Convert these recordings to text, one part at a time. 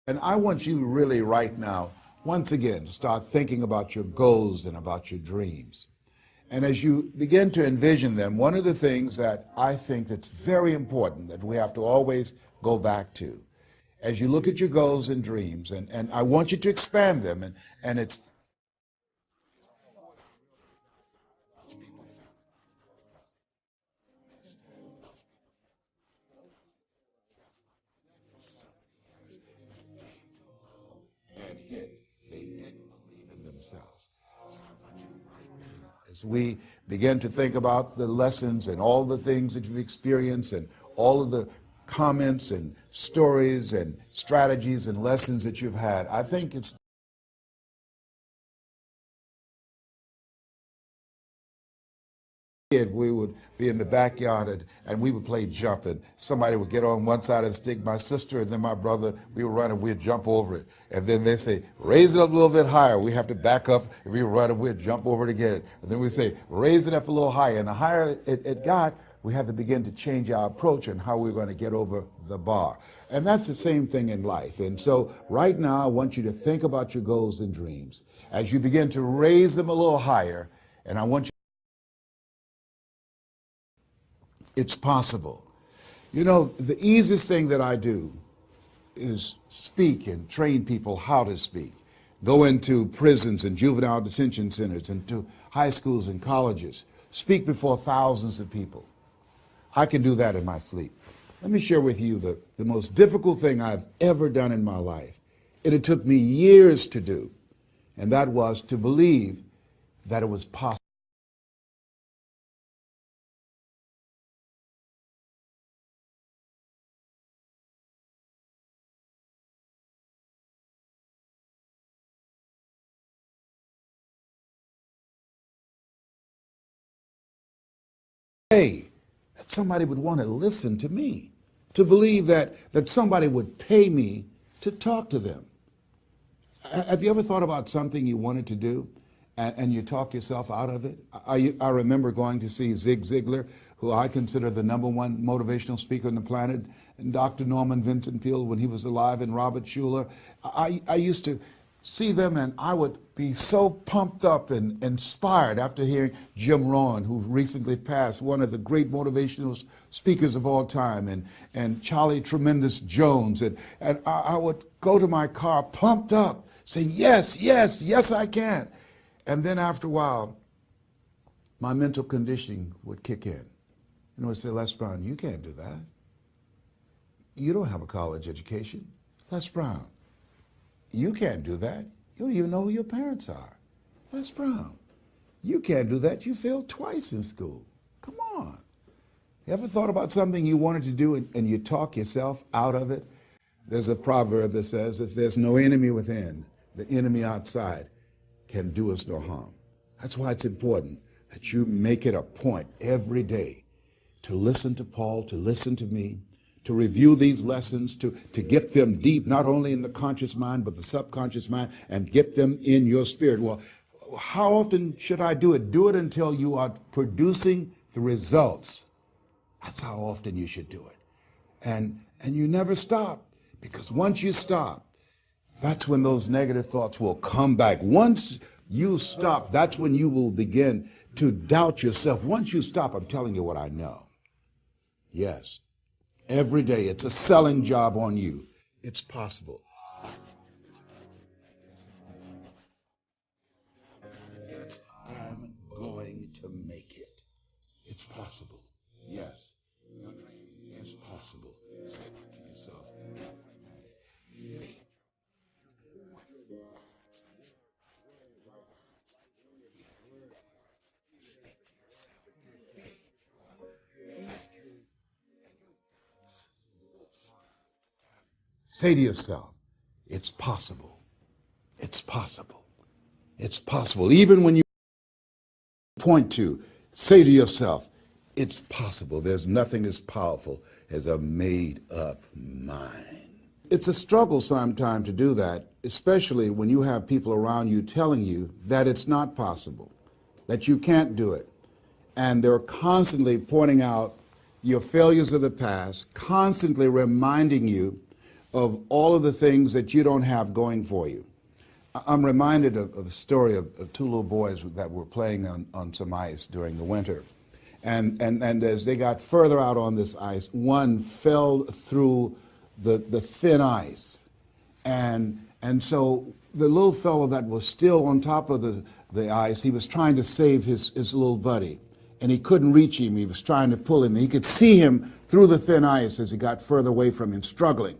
And I want you really right now, once again, to start thinking about your goals and about your dreams. And as you begin to envision them, one of the things that I think that's very important that we have to always go back to, as you look at your goals and dreams, and I want you to expand them, and it's and yet they didn't believe in themselves. As we begin to think about the lessons and all the things that you've experienced and all of the comments and stories and strategies and lessons that you've had, I think it's we would be in the backyard and we would play jump, and somebody would get on one side of the stick, my sister and then my brother, we would run and we'd jump over it. And then they say, raise it up a little bit higher. We have to back up and we run and we'd jump over it again. And then we say, raise it up a little higher. And the higher it got, we had to begin to change our approach and how we were going to get over the bar. And that's the same thing in life. And so right now I want you to think about your goals and dreams as you begin to raise them a little higher. And I want you It's possible. You know, the easiest thing that I do is speak and train people how to speak. Go into prisons and juvenile detention centers and to high schools and colleges. Speak before thousands of people. I can do that in my sleep. Let me share with you the most difficult thing I've ever done in my life. And it took me years to do. And that was to believe that it was possible. That somebody would want to listen to me, to believe that somebody would pay me to talk to them. Have you ever thought about something you wanted to do and you talk yourself out of it? I remember going to see Zig Ziglar, who I consider the #1 motivational speaker on the planet, and Dr. Norman Vincent Peale when he was alive, and Robert Schuller. I used to see them and I would be so pumped up and inspired after hearing Jim Rohn, who recently passed, one of the great motivational speakers of all time, and Charlie Tremendous Jones. And I would go to my car pumped up, saying, yes, yes, yes, I can. And then after a while, my mental conditioning would kick in. And I would say, Les Brown, you can't do that. You don't have a college education. Les Brown, you can't do that. You don't even know who your parents are. Les Brown, you can't do that. You failed twice in school. Come on. You ever thought about something you wanted to do and you talk yourself out of it? There's a proverb that says, if there's no enemy within, the enemy outside can do us no harm. That's why it's important that you make it a point every day to listen to Paul, to listen to me, to review these lessons, to get them deep, not only in the conscious mind, but the subconscious mind, and get them in your spirit. Well, how often should I do it? Do it until you are producing the results. That's how often you should do it. And you never stop, because once you stop, that's when those negative thoughts will come back. Once you stop, that's when you will begin to doubt yourself. Once you stop, I'm telling you what I know. Yes. Every day, it's a selling job on you. It's possible. I'm going to make it. It's possible. Yes. Your dream is possible. Say that to yourself. Say to yourself, it's possible. It's possible. It's possible. Even when you point to, say to yourself, it's possible. There's nothing as powerful as a made-up mind. It's a struggle sometimes to do that, especially when you have people around you telling you that it's not possible, that you can't do it. And they're constantly pointing out your failures of the past, constantly reminding you of all of the things that you don't have going for you. I'm reminded of the story of two little boys that were playing on some ice during the winter. And as they got further out on this ice, one fell through the thin ice. And so the little fellow that was still on top of the ice, he was trying to save his little buddy. And he couldn't reach him. He was trying to pull him. He could see him through the thin ice as he got further away from him, struggling.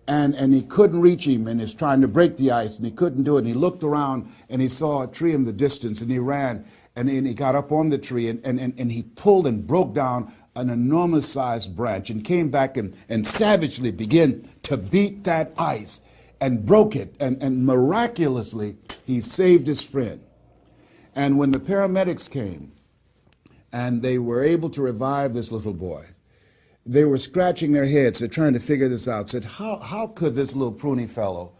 And he couldn't reach him, and he's trying to break the ice, and he couldn't do it. And he looked around, and he saw a tree in the distance, and he ran, and he got up on the tree, and he pulled and broke down an enormous-sized branch and came back and savagely began to beat that ice and broke it, and miraculously, he saved his friend. And when the paramedics came, and they were able to revive this little boy, they were scratching their heads. They're trying to figure this out. Said, how could this little pruny fellow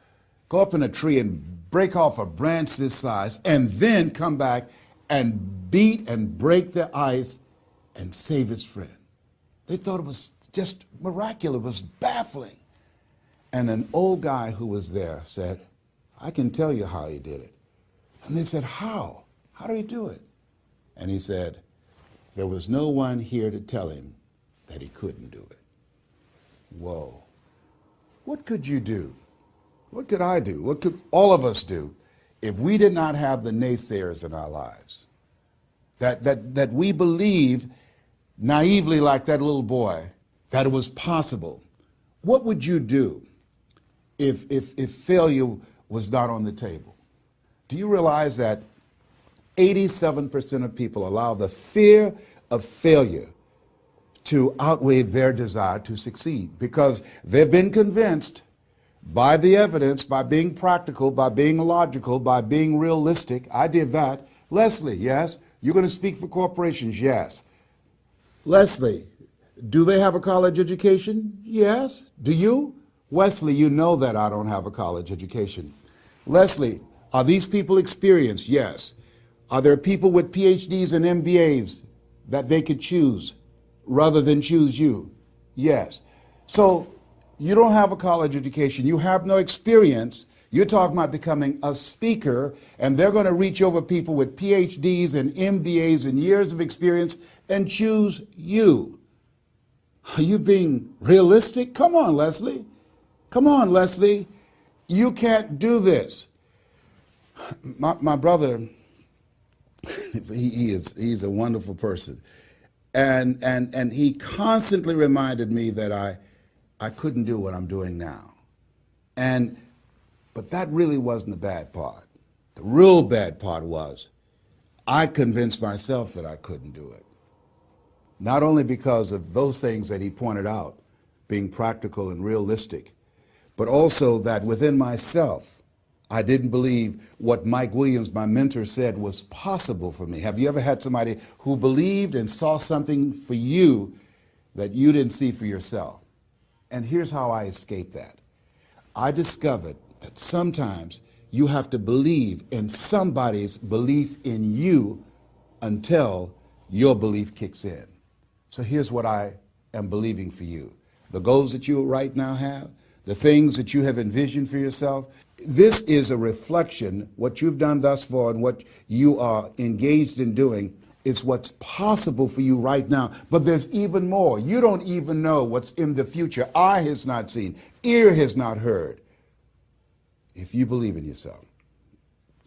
go up in a tree and break off a branch this size and then come back and beat and break the ice and save his friend? They thought it was just miraculous. It was baffling. And an old guy who was there said, I can tell you how he did it. And they said, how? How did he do it? And he said, there was no one here to tell him that he couldn't do it. Whoa. What could you do? What could I do? What could all of us do if we did not have the naysayers in our lives? That we believe naively, like that little boy, that it was possible. What would you do if failure was not on the table? Do you realize that 87% of people allow the fear of failure to outweigh their desire to succeed, because they've been convinced by the evidence, by being practical, by being logical, by being realistic. I did that. Leslie, yes. You're going to speak for corporations, yes. Leslie, do they have a college education? Yes. Do you? Wesley, you know that I don't have a college education. Leslie, are these people experienced? Yes. Are there people with PhDs and MBAs that they could choose rather than choose you? Yes. So you don't have a college education. You have no experience. You're talking about becoming a speaker, and they're going to reach over people with PhDs and MBAs and years of experience and choose you. Are you being realistic? Come on, Leslie. Come on, Leslie. You can't do this. My brother, he's a wonderful person. And he constantly reminded me that I couldn't do what I'm doing now. But that really wasn't the bad part. The real bad part was I convinced myself that I couldn't do it. Not only because of those things that he pointed out, being practical and realistic, but also that within myself, I didn't believe what Mike Williams, my mentor, said was possible for me. Have you ever had somebody who believed and saw something for you that you didn't see for yourself? And here's how I escaped that. I discovered that sometimes you have to believe in somebody's belief in you until your belief kicks in. So here's what I am believing for you. The goals that you right now have, the things that you have envisioned for yourself, this is a reflection. What you've done thus far and what you are engaged in doing is what's possible for you right now. But there's even more. You don't even know what's in the future. Eye has not seen, ear has not heard. If you believe in yourself,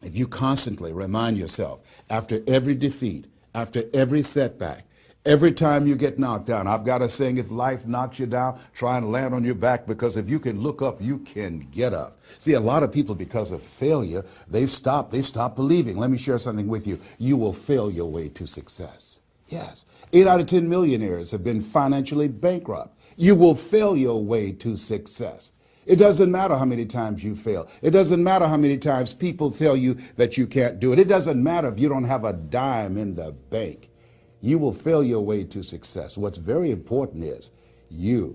if you constantly remind yourself after every defeat, after every setback, every time you get knocked down, I've got a saying, if life knocks you down, try and land on your back, because if you can look up, you can get up. See, a lot of people, because of failure, they stop believing. Let me share something with you. You will fail your way to success. Yes. 8 out of 10 millionaires have been financially bankrupt. You will fail your way to success. It doesn't matter how many times you fail. It doesn't matter how many times people tell you that you can't do it. It doesn't matter if you don't have a dime in the bank. You will fail your way to success. What's very important is you're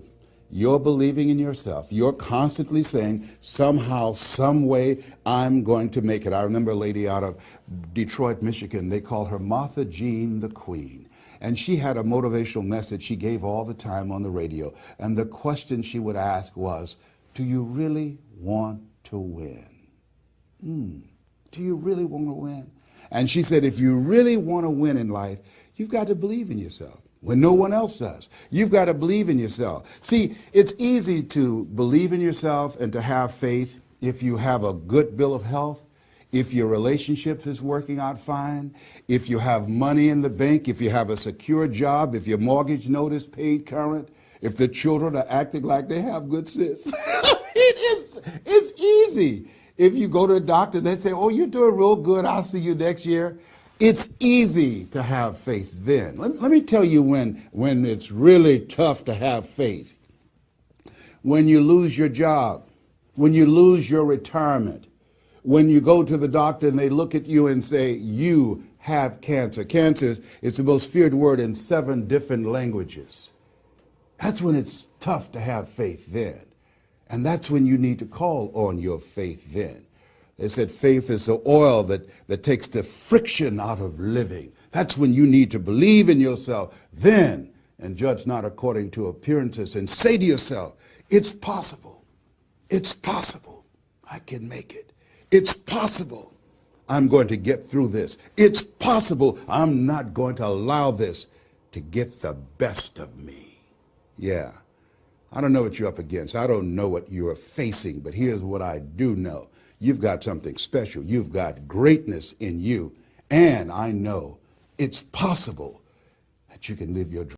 believing in yourself. You're constantly saying, somehow, some way, I'm going to make it. I remember a lady out of Detroit, Michigan. They called her Martha Jean the Queen. And she had a motivational message she gave all the time on the radio. And the question she would ask was, do you really want to win? Do you really want to win? And she said, if you really want to win in life, you've got to believe in yourself when no one else does. You've got to believe in yourself. See, it's easy to believe in yourself and to have faith if you have a good bill of health, if your relationship is working out fine, if you have money in the bank, if you have a secure job, if your mortgage note is paid current, if the children are acting like they have good sense. It's easy. If you go to a doctor, they say, oh, you're doing real good, I'll see you next year. It's easy to have faith then. Let me tell you when it's really tough to have faith. When you lose your job, when you lose your retirement, when you go to the doctor and they look at you and say, you have cancer. Cancer is the most feared word in 7 different languages. That's when it's tough to have faith then. And that's when you need to call on your faith then. They said faith is the oil that takes the friction out of living. That's when you need to believe in yourself then and judge not according to appearances and say to yourself, it's possible. It's possible. I can make it. It's possible. I'm going to get through this. It's possible. I'm not going to allow this to get the best of me. Yeah. I don't know what you're up against. I don't know what you're facing, but here's what I do know. You've got something special. You've got greatness in you. And I know it's possible that you can live your dream.